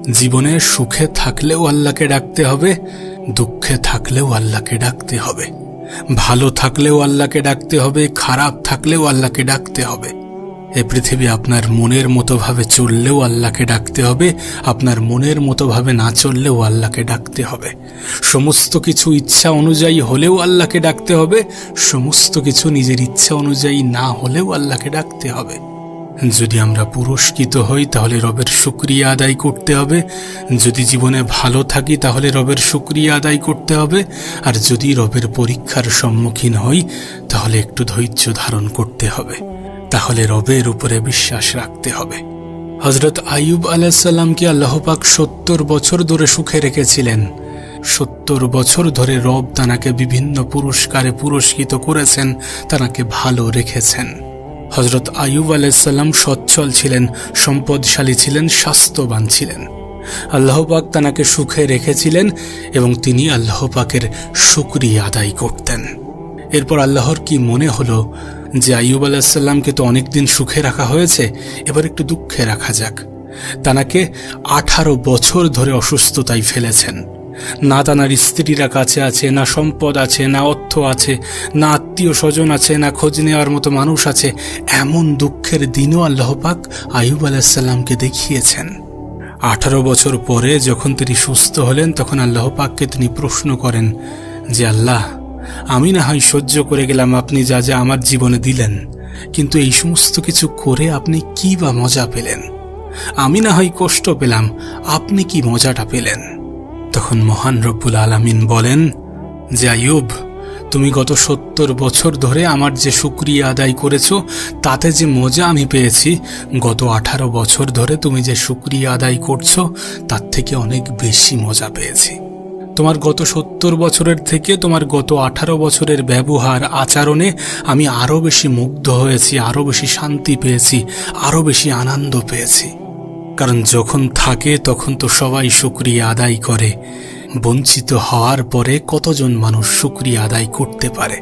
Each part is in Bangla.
জীবনে সুখে থাকলেও আল্লাহকে ডাকতে হবে, দুঃখে থাকলেও আল্লাহকে ডাকতে হবে, ভালো থাকলেও আল্লাহকে ডাকতে হবে, খারাপ থাকলেও আল্লাহকে ডাকতে হবে। এ পৃথিবী আপনার মনের মতো ভাবে চললেও আল্লাহকে ডাকতে হবে, আপনার মনের মতো ভাবে না চললেও আল্লাহকে ডাকতে হবে। সমস্ত কিছু ইচ্ছা অনুযায়ী হলেও আল্লাহকে ডাকতে হবে, সমস্ত কিছু নিজের ইচ্ছা অনুযায়ী না হলেও আল্লাহকে ডাকতে হবে। যদি আমরা পুরস্কৃত হই তাহলে রবের শুকরিয়া আদায় করতে হবে, যদি জীবনে ভালো থাকি তাহলে রবের শুকরিয়া আদায় করতে হবে, আর যদি রবের পরীক্ষার সম্মুখীন হই তাহলে একটু ধৈর্য ধারণ করতে হবে, তাহলে রবের উপরে বিশ্বাস রাখতে হবে। হযরত আইয়ুব আলাইহিস সালামকে আল্লাহ পাক ৭০ বছর ধরে সুখে রেখেছিলেন। ৭০ বছর ধরে রব তানাকে বিভিন্ন পুরস্কারে পুরস্কৃত করেছেন, তানাকে ভালো রেখেছেন। হযরত আইয়ুব আলাইহিস সালাম সচ্ছল ছিলেন, সম্পদশালী ছিলেন, স্বাস্থ্যবান ছিলেন। আল্লাহ পাক তানাকে সুখে রেখেছিলেন এবং তিনি আল্লাহ পাকের শুকরিয়া আদায় করতেন। এরপর আল্লাহর কি মনে হলো যে আইয়ুব আলাইহিস সালামকে তো অনেকদিন সুখে রাখা হয়েছে, এবার একটু দুঃখে রাখা যাক। তানাকে 18 বছর ধরে অসুস্থতায় ফেলেছেন। না তানার স্ত্রীরা কাছে আছে, না সম্পদ আছে, না অর্থ আছে, না আত্মীয় স্বজন আছে, না খোঁজ নেওয়ার মতো মানুষ আছে। এমন দুঃখের দিনও আল্লাহ পাক আইয়ুব আলাইহিস সালামকে দেখিয়েছেন। 18 বছর পরে যখন তিনি সুস্থ হলেন তখন আল্লাহ পাককে তিনি প্রশ্ন করেন যে আল্লাহ, আমি না হয় সহ্য করে গেলাম আপনি যা যা আমার জীবনে দিলেন, কিন্তু এই সমস্ত কিছু করে আপনি কি বা মজা পেলেন? আমি না হয় কষ্ট পেলাম, আপনি কি মজাটা পেলেন? তখন মহান রব্বুল আলামিন বলেন যে আইয়ুব, তুমি গত ৭০ বছর ধরে আমার যে শুকরিয়া আদায় করেছো তাতে যে মজা আমি পেয়েছি, গত 18 বছর ধরে তুমি যে শুকরিয়া আদায় করছো তার থেকে অনেক বেশি মজা পেয়েছি। তোমার গত ৭০ বছরের থেকে তোমার গত 18 বছরের ব্যবহার আচরণে আমি আরো বেশি মুগ্ধ হয়েছি, আরো বেশি শান্তি পেয়েছি, আরো বেশি আনন্দ পেয়েছি। কারণ যখন থাকে তখন তো সবাই শুকরিয়া আদায় করে, বঞ্চিত হওয়ার পরে কতজন মানুষ শুকরিয়া আদায় করতে পারে?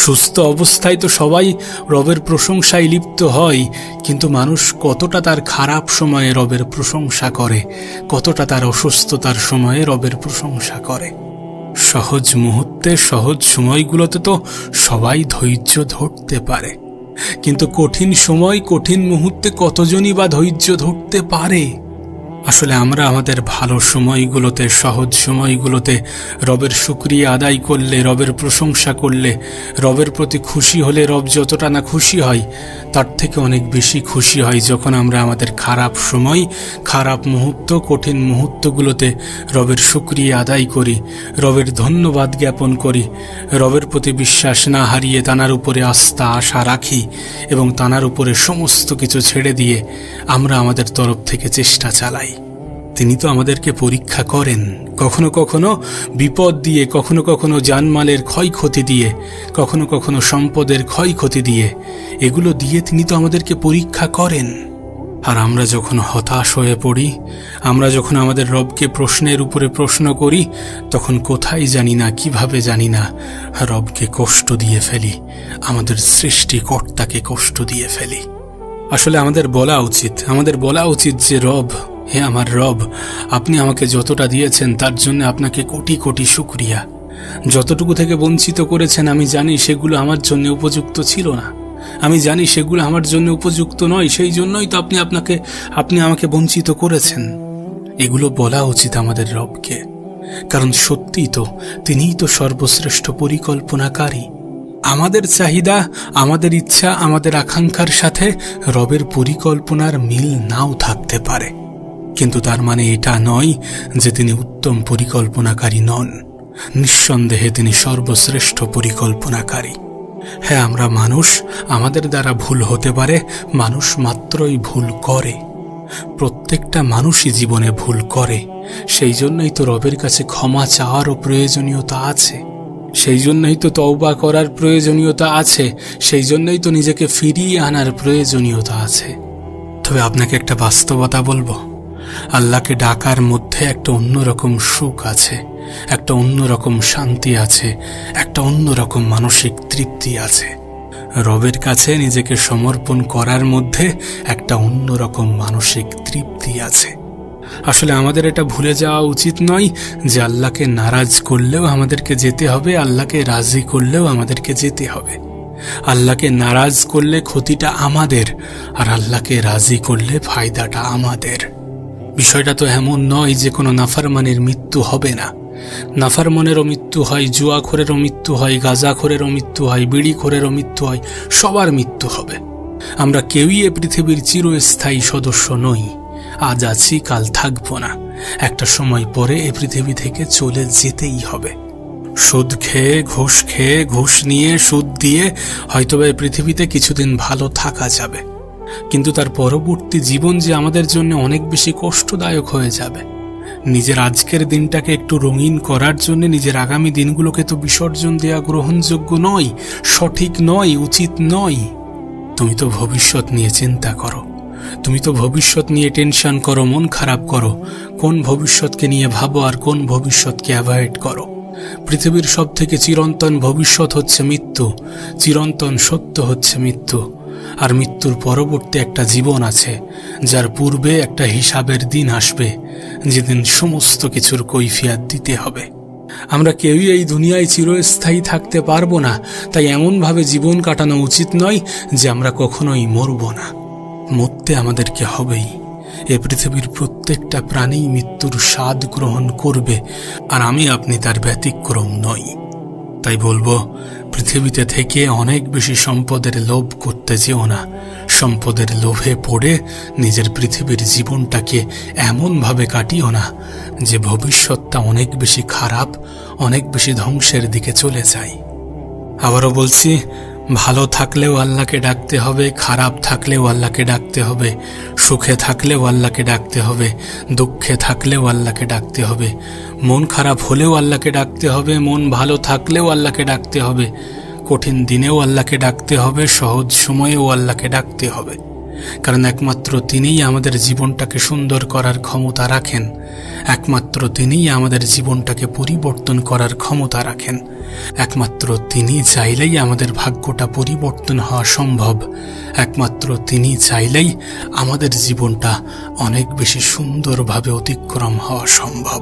সুস্থ অবস্থায় তো সবাই রবের প্রশংসায় লিপ্ত হয়, কিন্তু মানুষ কতটা তার খারাপ সময়ে রবের প্রশংসা করে, কতটা তার অসুস্থতার সময়ে রবের প্রশংসা করে। সহজ মুহূর্তে, সহজ সময়গুলোতে তো সবাই ধৈর্য ধরতে পারে, কিন্তু কঠিন সময়, কঠিন মুহূর্তে কতজনই বা ধৈর্য ধরতে পারে? আসলে আমরা আমাদের ভালো সময়গুলোতে, সহজ সময়গুলোতে রবের শুকরিয়া আদায় করলে, রবের প্রশংসা করলে, রবের প্রতি খুশি হলে রব যতটা না খুশি হয় তার থেকে অনেক বেশি খুশি হয় যখন আমরা আমাদের খারাপ সময়, খারাপ মুহূর্ত, কঠিন মুহূর্তগুলোতে রবের শুকরিয়া আদায় করি, রবের ধন্যবাদ জ্ঞাপন করি, রবের প্রতি বিশ্বাস না হারিয়ে তানার উপরে আস্থা, আশা রাখি এবং তানার উপরে সমস্ত কিছু ছেড়ে দিয়ে আমরা আমাদের তরফ থেকে চেষ্টা চালাই। তিনি তো আমাদেরকে পরীক্ষা করেন, কখনো কখনো বিপদ দিয়ে, কখনো কখনো জানমালের ক্ষয়ক্ষতি দিয়ে, কখনো কখনো সম্পদের ক্ষয়ক্ষতি দিয়ে, এগুলো দিয়ে তিনি তো আমাদেরকে পরীক্ষা করেন। আর আমরা যখন হতাশ হয়ে পড়ি, আমরা যখন আমাদের রবকে প্রশ্নের উপরে প্রশ্ন করি, তখন কোথায় জানি না, কিভাবে জানি না রবকে কষ্ট দিয়ে ফেলি, আমাদের সৃষ্টিকর্তাকে কষ্ট দিয়ে ফেলি। আসলে আমাদের বলা উচিত যে রব, হে আমার রব, আপনি আমাকে যতটা দিয়েছেন তার জন্য আপনাকে কোটি কোটি শুকরিয়া। যতটুকু থেকে বঞ্চিত করেছেন আমি জানি সেগুলো আমার জন্য উপযুক্ত ছিল না, আমি জানি সেগুলো আমার জন্য উপযুক্ত নয়, সেই জন্যই তো আপনি আমাকে বঞ্চিত করেছেন। এগুলো বলা উচিত আমাদের রবকে, কারণ সত্যিই তো তিনিই তো সর্বশ্রেষ্ঠ পরিকল্পনাকারী। আমাদের চাহিদা, আমাদের ইচ্ছা, আমাদের আকাঙ্ক্ষার সাথে রবের পরিকল্পনার মিল নাও থাকতে পারে, কিন্তু তার মানে এটা নয় যে তিনি উত্তম পরিকল্পনাকারী নন। নিঃসন্দেহে তিনি সর্বশ্রেষ্ঠ পরিকল্পনাকারী। হ্যাঁ, আমরা মানুষ, আমাদের দ্বারা ভুল হতে পারে, মানুষ মাত্রই ভুল করে, প্রত্যেকটা মানুষই জীবনে ভুল করে। সেই জন্যই তো রবের কাছে ক্ষমা চাওয়ারও প্রয়োজনীয়তা আছে, সেই জন্যই তো তওবা করার প্রয়োজনীয়তা আছে, সেই জন্যই তো নিজেকে ফিরিয়ে আনার প্রয়োজনীয়তা আছে। তবে আপনাকে একটা বাস্তবতা বলবো, আল্লাহকে ডাকার মধ্যে একটা অন্যরকম সুখ আছে, একটা অন্যরকম শান্তি আছে, একটা অন্যরকম মানসিক তৃপ্তি আছে। রবের কাছে নিজেকে সমর্পণ করার মধ্যে একটা অন্যরকম মানসিক তৃপ্তি আছে। আসলে আমাদের এটা ভুলে যাওয়া উচিত নয় যে আল্লাহকে নারাজ করলেও আমাদেরকে যেতে হবে, আল্লাহকে রাজি করলেও আমাদেরকে যেতে হবে। আল্লাহকে নারাজ করলে ক্ষতিটা আমাদের, আর আল্লাহকে রাজি করলে ফায়দাটা আমাদের। বিষয়টা তো এমন নয় যে কোনো নাফরমানের মৃত্যু হবে না। নাফরমানেরও মৃত্যু হয়, জুয়াখোরেরও মৃত্যু হয়, গাঁজাখোরেরও মৃত্যু হয়, বিড়িখোরেরও মৃত্যু হয়, সবার মৃত্যু হবে। আমরা কেউই এ পৃথিবীর চিরস্থায়ী সদস্য নই। আজ আছি, কাল থাকবো না। একটা সময় পরে এ পৃথিবী থেকে চলে যেতেই হবে। সুদ খেয়ে, ঘুষ নিয়ে, সুদ দিয়ে হয়তোবা এই পৃথিবীতে কিছুদিন ভালো থাকা যাবে, কিন্তু তার পরবর্তী জীবন যে আমাদের জন্য অনেক বেশি কষ্টদায়ক হয়ে যাবে। নিজের আজকের দিনটাকে একটু রঙিন করার জন্য নিজের আগামী দিনগুলোকে তো বিসর্জন দেওয়া গ্রহণযোগ্য নয়, সঠিক নয়, উচিত নয়। তুমি তো ভবিষ্যৎ নিয়ে চিন্তা করো, তুমি তো ভবিষ্যৎ নিয়ে টেনশন করো, মন খারাপ করো। কোন ভবিষ্যৎকে নিয়ে ভাবো আর কোন ভবিষ্যৎকে অ্যাভয়েড করো। পৃথিবীর সব থেকে চিরন্তন ভবিষ্যৎ হচ্ছে মৃত্যু, চিরন্তন সত্য হচ্ছে মৃত্যু। আর মৃত্যুর পরবর্তী একটা জীবন আছে, যার পূর্বে একটা হিসাবের দিন আসবে, যেদিন সমস্ত কিছুর কৈফিয়ত দিতে হবে। আমরা কেউই এই দুনিয়ায় চিরস্থায়ী থাকতে পারবো না, তাই এমনভাবে জীবন কাটানো উচিত নয় যে আমরা কখনোই মরব না। মরতে আমাদেরকে হবেই। এ পৃথিবীর প্রত্যেকটা প্রাণী মৃত্যুর স্বাদ গ্রহণ করবে, আর আমি আপনি তার ব্যতিক্রম নই। তাই বলবো, পৃথিবীতে থেকে অনেক বেশি সম্পদের লোভ করতে যেও না। সম্পদের লোভে পড়ে নিজের পৃথিবীর জীবনটাকে এমনভাবে কাটিও না যে ভবিষ্যৎটা অনেক বেশি খারাপ, অনেক বেশি ধ্বংসের দিকে চলে যায়। আবারও বলছি, ভালো থাকলেও আল্লাহকে ডাকতে হবে, খারাপ থাকলেও আল্লাহকে ডাকতে হবে, সুখে থাকলেও আল্লাহকে ডাকতে হবে, দুঃখে থাকলেও আল্লাহকে ডাকতে হবে, মন খারাপ হলেও আল্লাহকে ডাকতে হবে, মন ভালো থাকলেও আল্লাহকে ডাকতে হবে, কঠিন দিনেও আল্লাহকে ডাকতে হবে, সহজ সময়েও আল্লাহকে ডাকতে হবে। কারণ একমাত্র তিনিই আমাদের জীবনটাকে সুন্দর করার ক্ষমতা রাখেন, একমাত্র তিনিই আমাদের জীবনটাকে পরিবর্তন করার ক্ষমতা রাখেন। একমাত্র তিনি চাইলেই আমাদের ভাগ্যটা পরিবর্তন হওয়া সম্ভব। একমাত্র তিনি চাইলেই আমাদের জীবনটা অনেক বেশি সুন্দরভাবে অতিক্রম হওয়া সম্ভব।